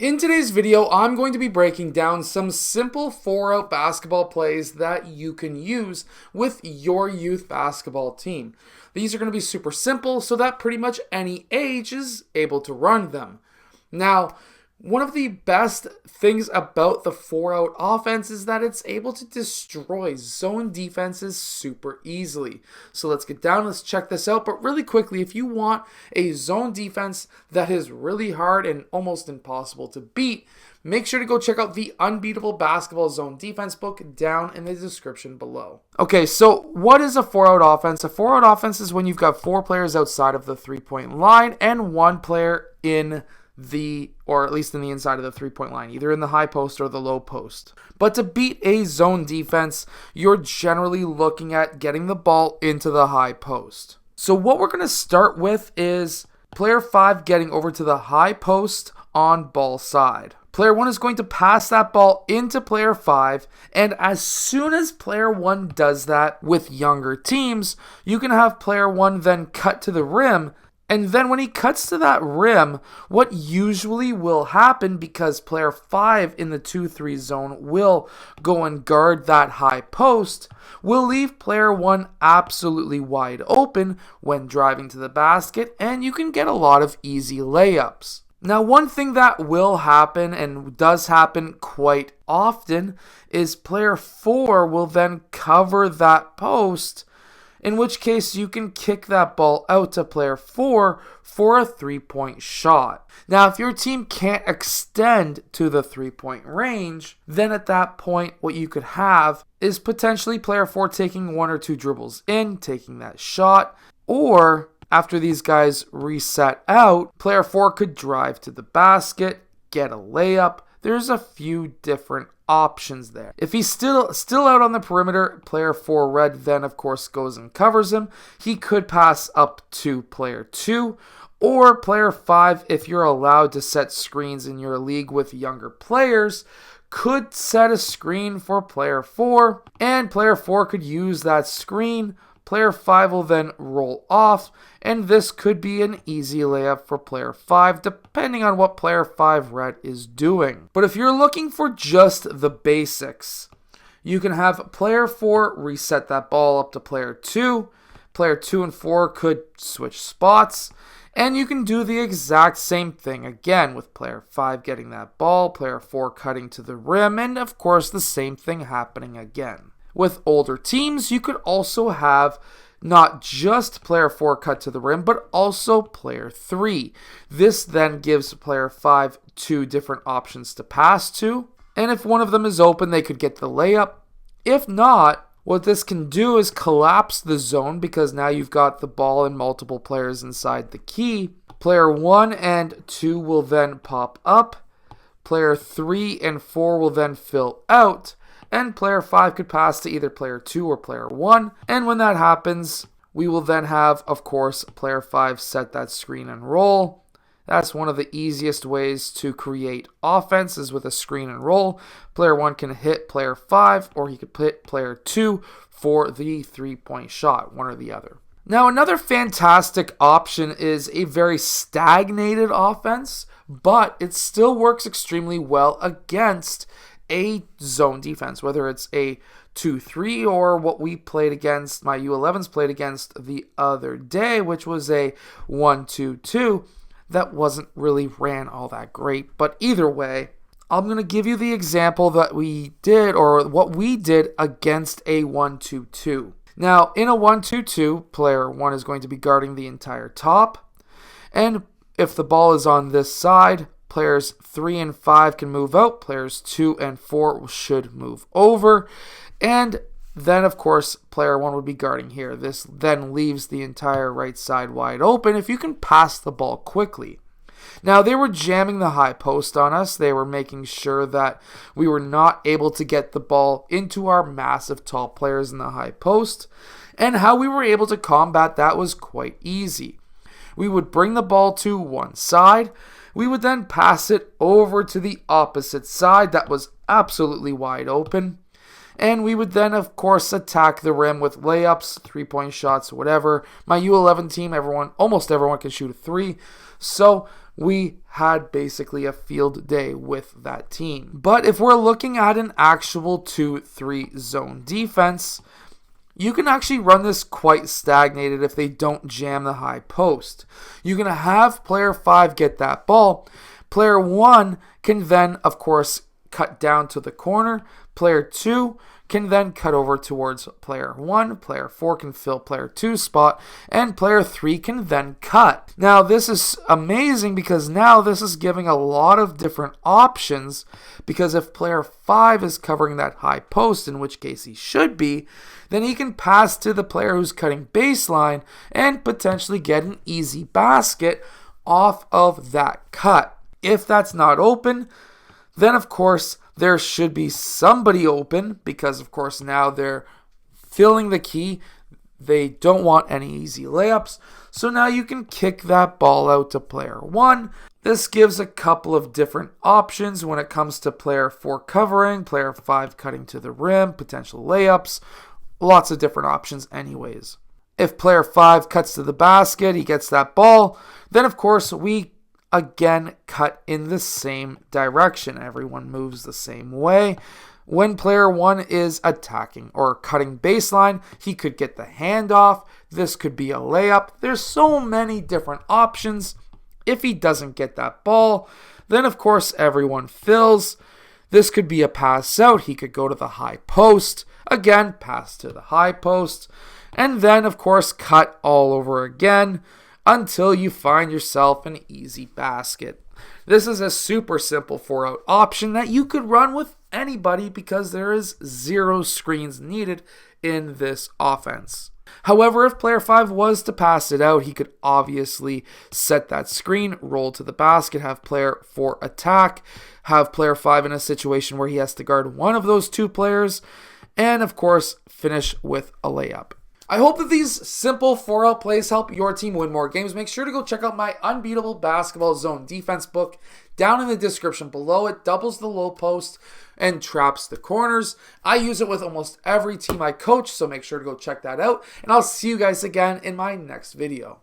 In today's video, I'm going to be breaking down some simple 4-out basketball plays that you can use with your youth basketball team. These are going to be super simple so that pretty much any age is able to run them. Now, one of the best things about the 4-out offense is that it's able to destroy zone defenses super easily. So let's get down, let's check this out. But really quickly, if you want a zone defense that is really hard and almost impossible to beat, make sure to go check out the Unbeatable Basketball Zone Defense book down in the description below. Okay, so what is a 4-out offense? A 4-out offense is when you've got 4 players outside of the 3-point line and 1 player in or at least in the inside of the 3-point line, either in the high post or the low post. But to beat a zone defense, you're generally looking at getting the ball into the high post. So what we're going to start with is player 5 getting over to the high post on ball side. Player 1 is going to pass that ball into player 5, and as soon as player 1 does that with younger teams, you can have player 1 then cut to the rim. And then when he cuts to that rim, what usually will happen, because player 5 in the 2-3 zone will go and guard that high post, will leave player 1 absolutely wide open when driving to the basket, and you can get a lot of easy layups. Now, one thing that will happen and does happen quite often is player 4 will then cover that post, in which case you can kick that ball out to player 4 for a 3-point shot. Now, if your team can't extend to the 3-point range, then at that point what you could have is potentially player 4 taking 1 or 2 dribbles in, taking that shot, or after these guys reset out, player 4 could drive to the basket, get a layup. There's a few different options there. If he's still out on the perimeter, player 4 red then of course goes and covers him. He could pass up to player 2 or player 5, if you're allowed to set screens in your league with younger players, could set a screen for player 4, and player 4 could use that screen. Player 5 will then roll off, and this could be an easy layup for player 5, depending on what player 5 red is doing. But if you're looking for just the basics, you can have player 4 reset that ball up to player 2. Player 2 and 4 could switch spots, and you can do the exact same thing again with player 5 getting that ball, player 4 cutting to the rim, and of course the same thing happening again. With older teams, you could also have not just player 4 cut to the rim, but also player 3. This then gives player 5 2 different options to pass to, and if one of them is open, they could get the layup. If not, what this can do is collapse the zone, because now you've got the ball and multiple players inside the key. Player 1 and 2 will then pop up. Player 3 and 4 will then fill out. And player 5 could pass to either player 2 or player 1. And when that happens, we will then have, of course, player 5 set that screen and roll. That's one of the easiest ways to create offenses with a screen and roll. Player 1 can hit player 5, or he could hit player 2 for the 3-point shot, one or the other. Now, another fantastic option is a very stagnated offense, but it still works extremely well against a zone defense, whether it's a 2-3 or what we played against, my U11s played against the other day, which was a 1-2-2 that wasn't really ran all that great. But either way, I'm going to give you the example that we did, or what we did against a 1-2-2. Now, in a 1-2-2, player 1 is going to be guarding the entire top, and if the ball is on this side, players 3 and 5 can move out. Players 2 and 4 should move over. And then, of course, player 1 would be guarding here. This then leaves the entire right side wide open if you can pass the ball quickly. Now, they were jamming the high post on us. They were making sure that we were not able to get the ball into our massive tall players in the high post. And how we were able to combat that was quite easy. We would bring the ball to one side. We would then pass it over to the opposite side that was absolutely wide open. And we would then, of course, attack the rim with layups, 3-point shots, whatever. My U11 team, almost everyone can shoot a 3. So we had basically a field day with that team. But if we're looking at an actual 2-3 zone defense, you can actually run this quite stagnated if they don't jam the high post. You're going to have player 5 get that ball. Player 1 can then, of course, cut down to the corner. Player 2 can then cut over towards player 1. Player 4 can fill player 2's spot, and player 3 can then cut. Now, this is amazing because now this is giving a lot of different options, because if player 5 is covering that high post, in which case he should be, then he can pass to the player who's cutting baseline and potentially get an easy basket off of that cut. If that's not open, then of course there should be somebody open, because of course now they're filling the key. They don't want any easy layups. So now you can kick that ball out to player 1. This gives a couple of different options when it comes to player 4 covering, player 5 cutting to the rim, potential layups. Lots of different options anyways. If player 5 cuts to the basket, he gets that ball, then of course we again cut in the same direction. Everyone moves the same way. When player 1 is attacking or cutting baseline, he could get the handoff. This could be a layup. There's so many different options. If he doesn't get that ball, then of course everyone fills. This could be a pass out. He could go to the high post. Again, pass to the high post. And then of course cut all over again until you find yourself an easy basket. This is a super simple 4-out option that you could run with anybody because there is 0 screens needed in this offense. However, if player 5 was to pass it out, he could obviously set that screen, roll to the basket, have player 4 attack, have player 5 in a situation where he has to guard one of those 2 players, and of course, finish with a layup. I hope that these simple 4-out plays help your team win more games. Make sure to go check out my Unbeatable Basketball Zone Defense book down in the description below. It doubles the low post and traps the corners. I use it with almost every team I coach, so make sure to go check that out. And I'll see you guys again in my next video.